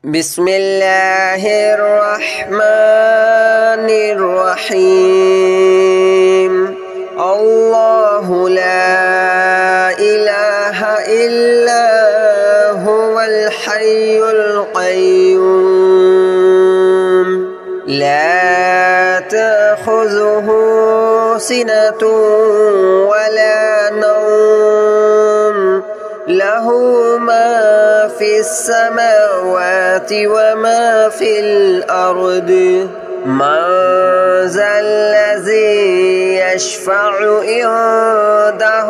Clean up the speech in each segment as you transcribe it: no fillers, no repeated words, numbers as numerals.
بسم الله الرحمن الرحيم الله لا إله إلا هو الحي القيوم لا تأخذه سنة ولا نوم له ما في السماوات وما في الأرض من ذا الذي يشفع عنده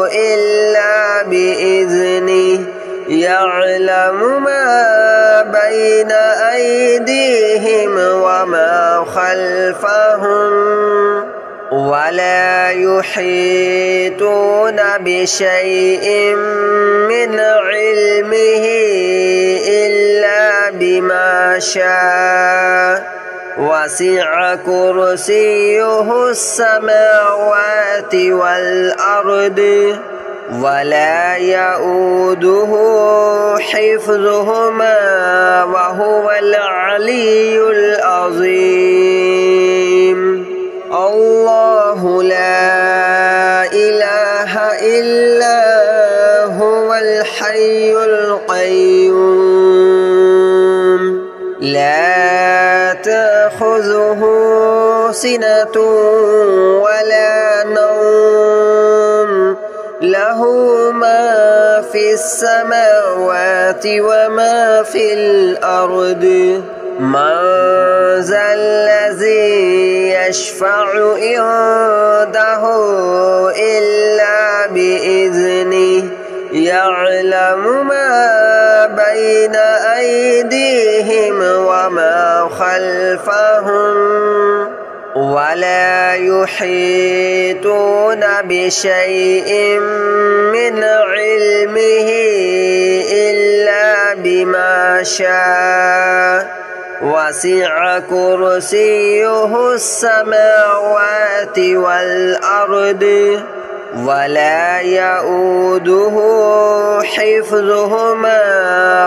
إلا بإذنه يعلم ما بين أيديهم وما خلفهم ولا يحيطون بشيء من علمه إلا بما شاء وسع كرسيه السماوات والأرض ولا يؤوده حفظهما وهو العلي العظيم الله لا إله إلا هو الحي القيوم لا تأخذه سنة ولا نوم له ما في السماوات وما في الأرض من ذا الذي يشفع عنده إلا بإذنه يعلم ما بين أيديهم وما خلفهم ولا يحيطون بشيء من علمه إلا بما شاء وسع كرسيه السماوات والأرض ولا يؤوده حفظهما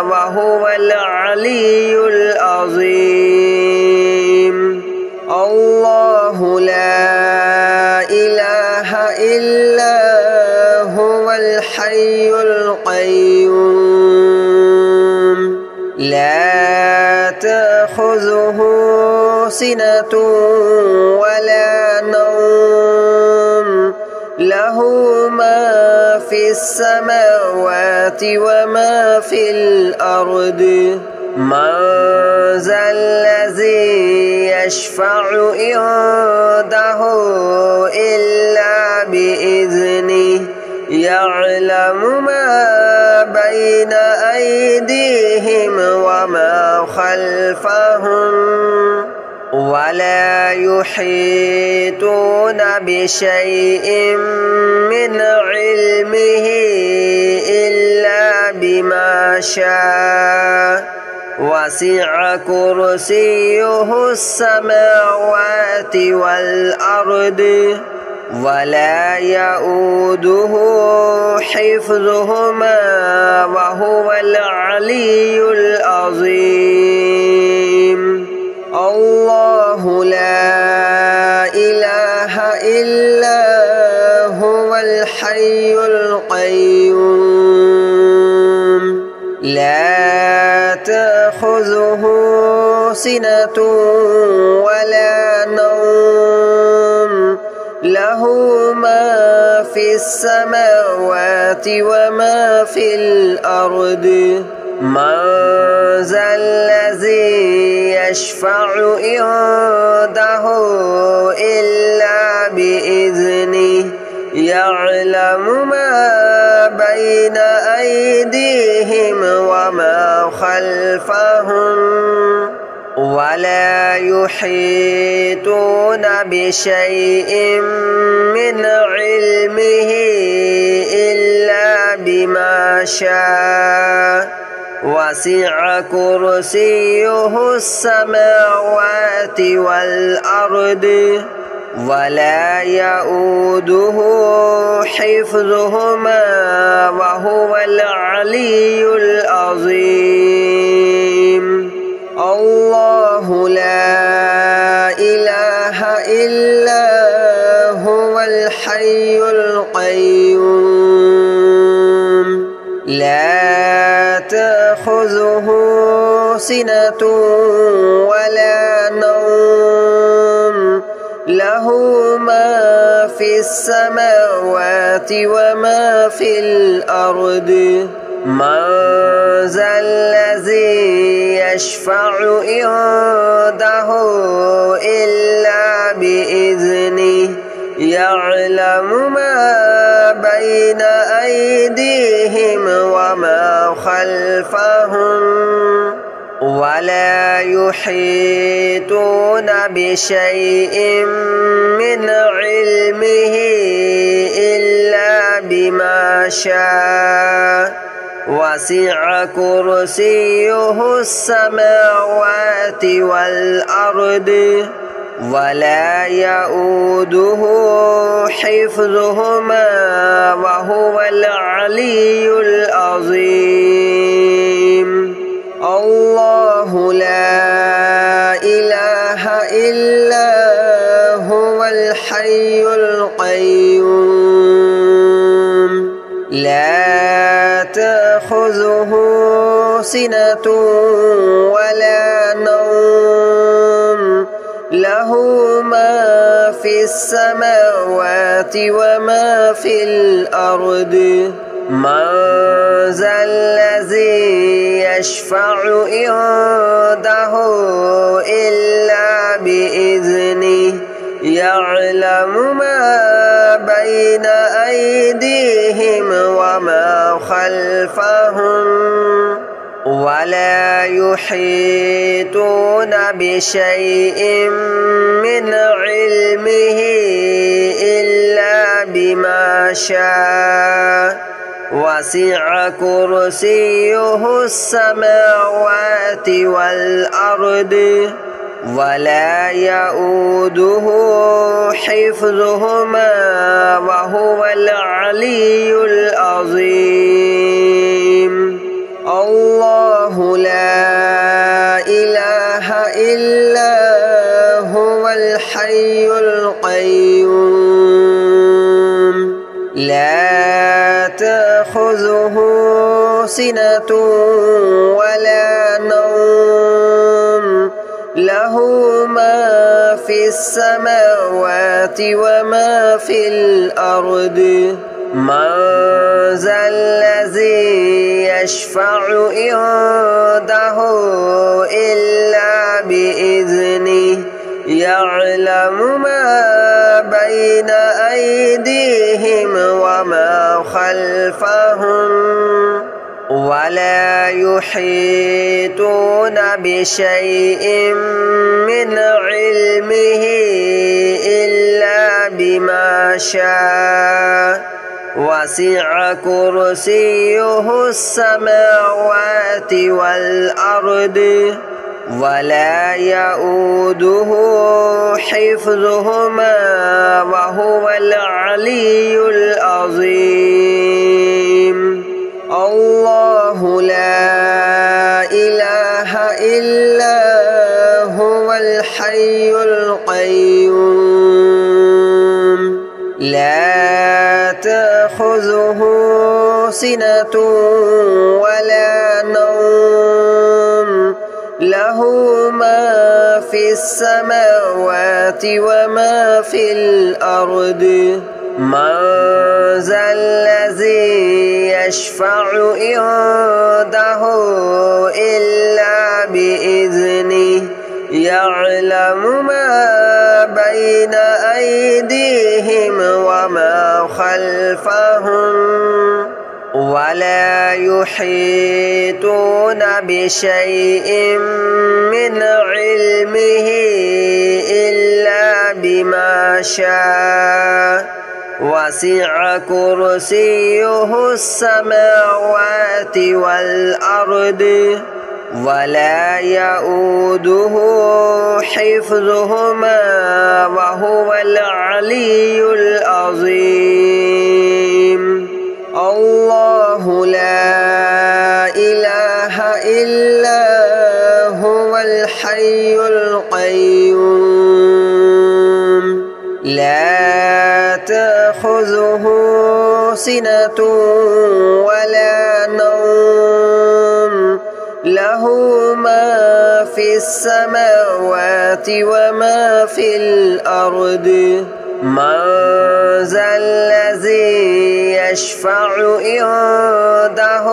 وهو العلي العظيم الله لا إله إلا هو الحي القيوم لا تأخذه سنة ولا نوم له ما في السماوات وما في الأرض من ذا الذي يشفع عنده إلا بإذنه يعلم ما بين أيديهم وما خلفهم ولا يحيطون بشيء من علمه إلا بما شاء وسع كرسيه السماوات والأرض ولا يؤوده حفظهما وهو العلي العظيم الله لا إله إلا هو الحي القيوم لا تأخذه سنة ولا نوم له ما في السماوات وما في الأرض من ذا الذي يشفع عنده إلا بإذنه يعلم ما بين أيديهم وما خلفهم ولا يحيطون بشيء من علمه إلا بما شاء وسع كرسيه السماوات والأرض ولا يؤوده حفظهما وهو العلي العظيم. تأخذه سنة ولا نوم له ما في السماوات وما في الأرض من ذا الذي يشفع عنده إلا بإذنه يعلم ما بين أيديهم وما خلفهم ولا يحيطون بشيء من علمه إلا بما شاء وسع كرسيه السماوات والأرض ولا يؤوده حفظهما وهو العلي العظيم الله لا إله إلا هو الحي القيوم لا تأخذه سنة ولا نوم له ما في السماوات وما في الأرض من ذا الذي يشفع عنده إلا بإذنه يعلم ما بين أيديهم وما خلفهم ولا يحيطون بشيء من علمه إلا بما شاء وسع كرسيه السماوات والأرض ولا يؤوده حفظهما وهو العلي العظيم الله لا إله إلا هو الحي القيوم لا تأخذه سنة ولا نوم له ما في السماوات وما في الأرض من ذا الذي يشفع عنده إلا بإذنه يعلم ما بين أيديهم وما خلفهم ولا يحيطون بشيء من علمه إلا بما شاء وسع كرسيه السماوات والأرض ولا يؤوده حفظهما وهو العلي العظيم الله لا إله إلا هو الحي القيوم لا تأخذه سنة ولا نوم له ما في السماوات وما في الأرض من ذا الذي يشفع عنده إلا بإذنه يعلم ما بين أيديهم وما خلفهم ولا يحيطون بشيء من علمه إلا بما شاء وسع كرسيه السماوات والأرض ولا يؤوده حفظهما وهو العلي العظيم الله لا إله إلا هو الحي القيوم لا تأخذه سنة ولا نوم له له ما في السماوات وما في الأرض من ذا الذي يشفع عنده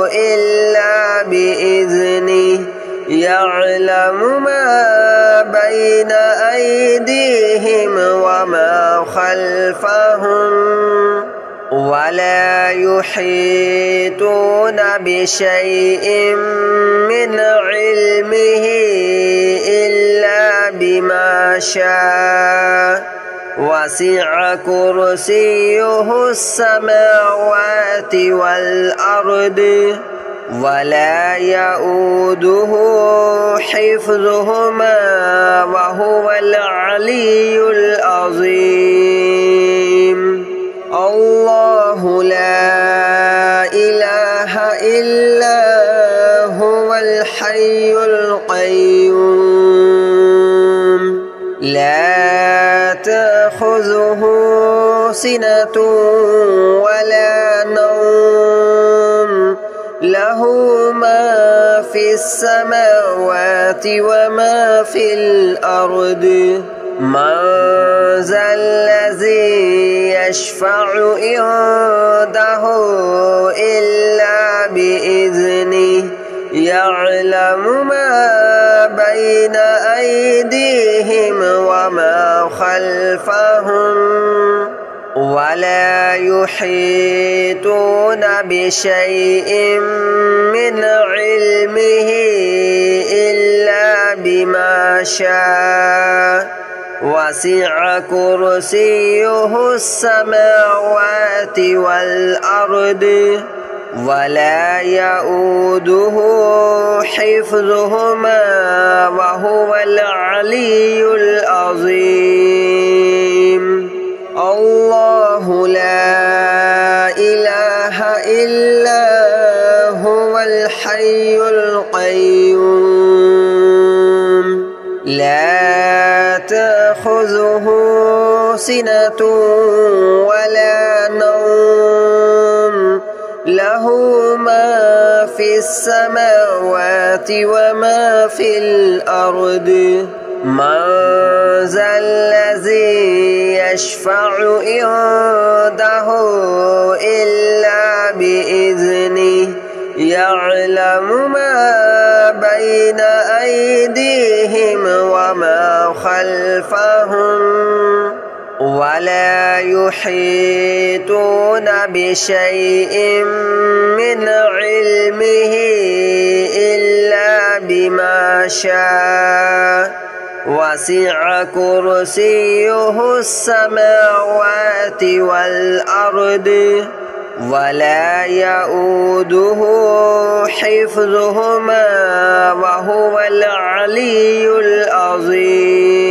إلا بإذنه يعلم ما بين أيديهم وما خلفهم ولا يحيطون بشيء من علمه إلا بما شاء وسع كرسيه السماوات والأرض ولا يؤوده حفظهما وهو العلي العظيم الله لا إله إلا هو الحي القيوم لا تأخذه سنة ولا نوم له ما في السماوات وما في الأرض من ذا الذي يشفع عنده إلا بإذنه يعلم ما بين أيديهم وما خلفهم ولا يحيطون بشيء من علمه إلا بما شاء وسع كرسيه السماوات والأرض ولا يؤوده حفظهما وهو العلي العظيم الله لا إله إلا هو الحي القيوم لا تأخذه سنة ولا نوم له ما في السماوات وما في الأرض من ذا الذي يشفع عنده إلا بإذنه يعلم ما بين أيديهم وما خلفهم ولا يحيطون بشيء من علمه إلا بما شاء وسع كرسيه السماوات والأرض ولا يؤوده حفظهما وهو العلي العظيم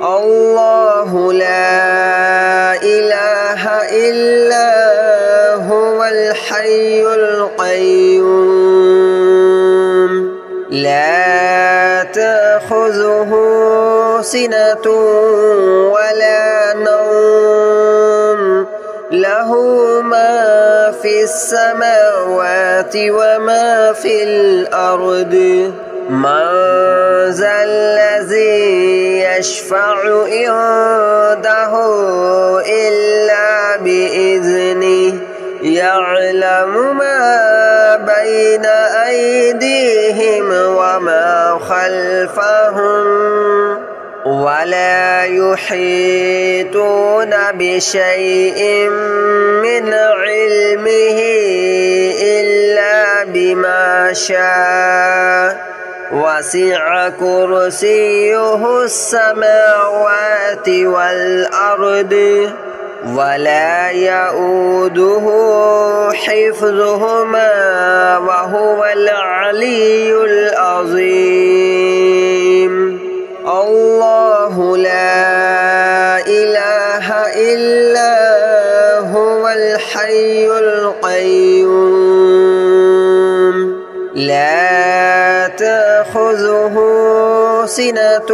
الله لا إله إلا هو الحي القيوم لا تأخذه سنة ولا نوم له ما في السماوات وما في الأرض من ذا الذي يشفع عنده إلا بإذنه يعلم ما بين أيديهم وما خلفهم ولا يحيطون بشيء من علمه إلا بما شاء وسع كرسيه السماوات والأرض ولا يؤوده حفظهما وهو العلي العظيم الله لا إله إلا هو الحي القيوم لا تأخذه سنة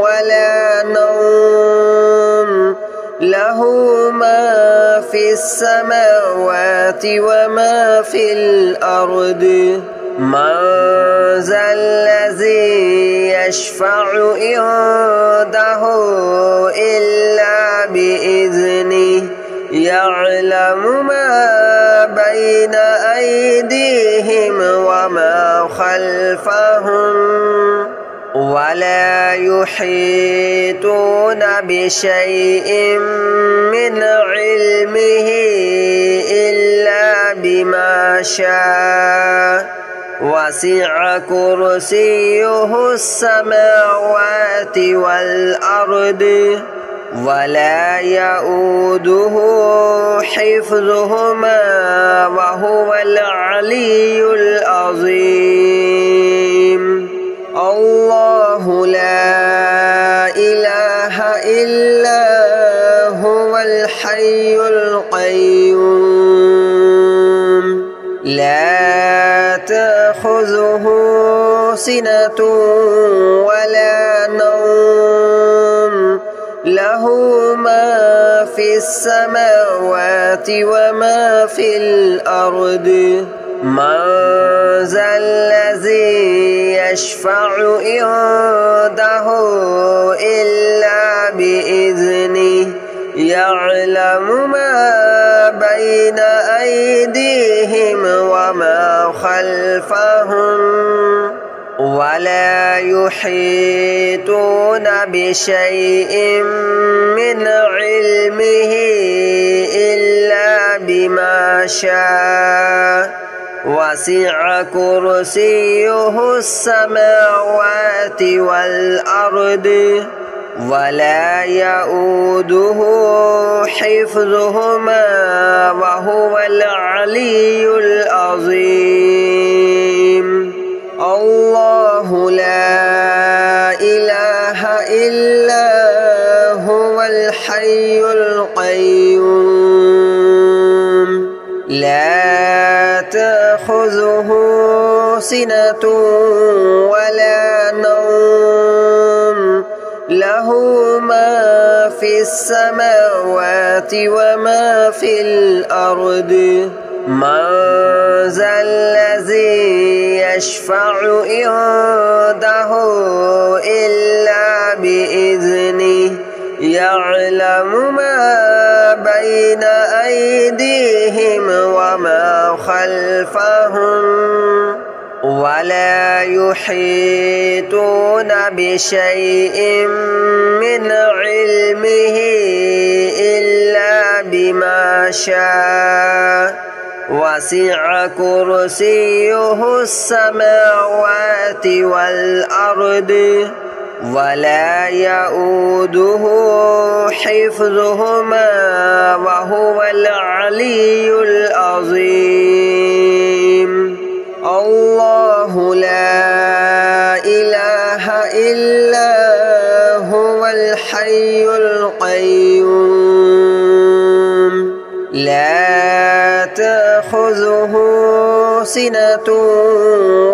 ولا نوم له ما في السماوات وما في الأرض من ذا الذي يشفع عنده إلا بإذنه يعلم ما بين أيديهم وما خلفهم ولا يحيطون بشيء من علمه إلا بما شاء وسع كرسيه السماوات والأرض ولا يؤوده حفظهما وهو العلي العظيم الله لا إله إلا هو الحي القيوم لا تأخذه سنة ولا نوم له ما في السماوات وما في الأرض من ذا الذي يشفع عنده إلا بإذنه يعلم ما بين أيديهم وما خلفهم ولا يحيطون بشيء من علمه إلا بما شاء وسع كرسيه السماوات والأرض ولا يؤوده حفظهما وهو العلي العظيم الله لا إله إلا هو الحي القيوم لا تأخذه سنة ولا نوم له ما في السماوات وما في الأرض من ذا الذي يشفع عنده إلا بإذنه يعلم ما بين أيديهم وما خلفهم ولا يحيطون بشيء من علمه إلا بما شاء وسع كرسيه السماوات والأرض ولا يؤوده حفظهما وهو العلي العظيم الله لا إله إلا هو الحي القيوم لا تأخذه سنة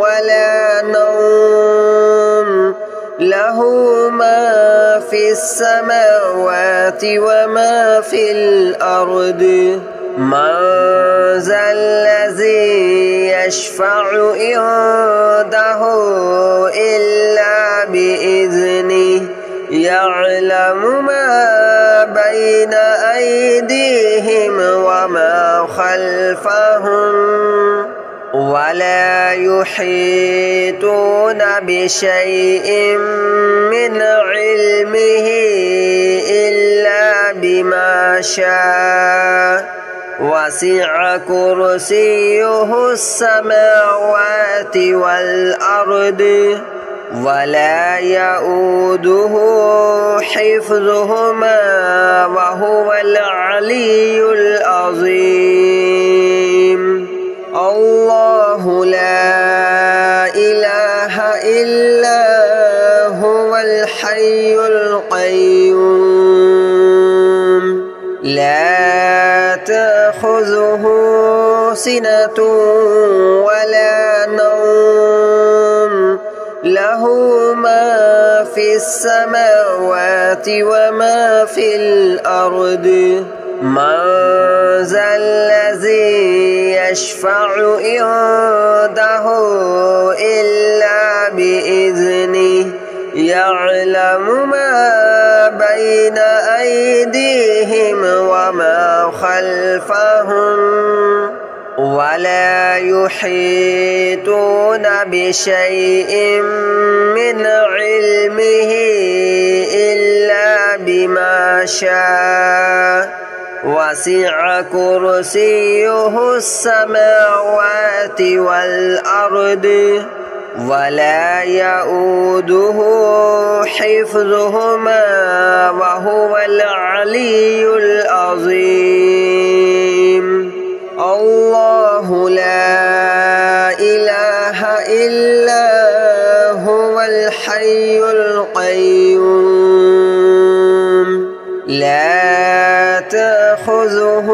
ولا نوم له ما في السماوات وما في الأرض من ذا الذي يشفع عنده إلا بإذنه يعلم ما بين أيديهم وما خلفهم ولا يحيطون بشيء من علمه إلا بما شاء وسع كرسيه السماوات والأرض ولا يؤوده حفظهما وهو العلي العظيم الله لا إله إلا هو الحي القيوم لا تأخذه سنة ولا نوم له ما في السماوات وما في الأرض من ذا الذي يشفع عنده إلا بإذنه يعلم ما بين أيديهم وما خلفهم ولا يحيطون بشيء من علمه إلا بما شاء وسع كرسيه السماوات والأرض ولا يؤوده حفظهما وهو العلي العظيم الله لا إله إلا هو الحي القيوم لا تأخذه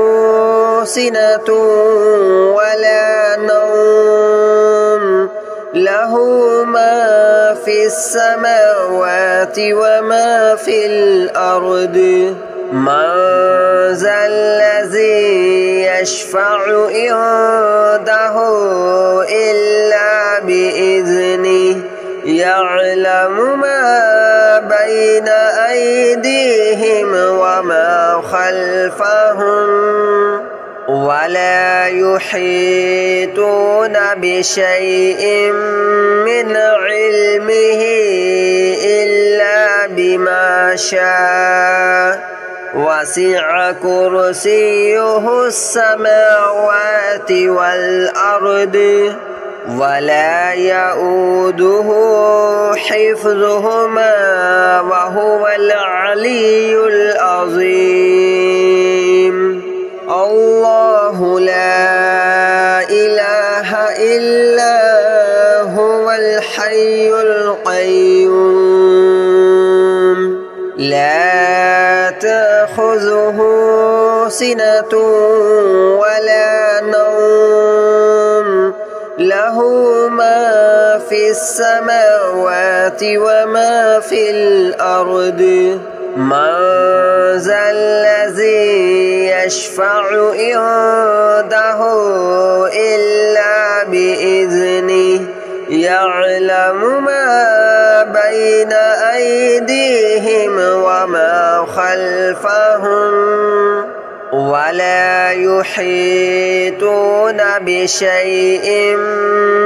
سنة ولا نوم له ما في السماوات وما في الأرض من ذا الذي يشفع عنده إلا بإذنه يعلم ما بين أيديهم وما خلفهم ولا يحيطون بشيء من علمه إلا بما شاء وسع كرسيه السماوات والأرض ولا يؤوده حفظهما وهو العلي العظيم الله لا إله إلا هو الحي القيوم لا تأخذه سنة ولا نوم له ما في السماوات وما في الأرض من ذا الذي يشفع عنده إلا بإذنه يعلم ما بين أيديهم وما خلفهم ولا يحيطون بشيء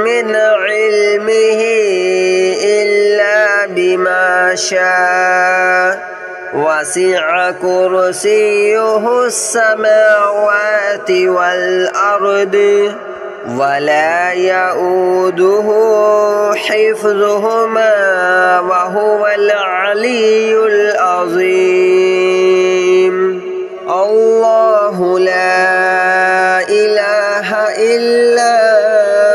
من علمه إلا بما شاء وسع كرسيه السماوات والأرض ولا يؤوده حفظهما وهو العلي العظيم الله لا إله إلا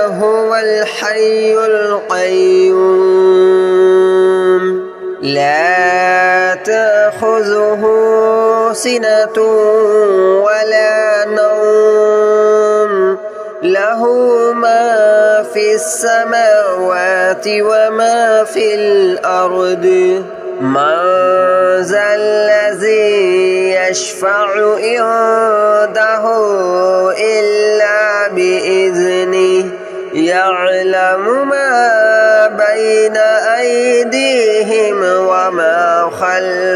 هو الحي القيوم لا تأخذه سنة ولا نوم له ما في السماوات وما في الأرض من ذا الذي يشفع عنده إلا بإذنه يعلم ما بين أيديهم وما خلفهم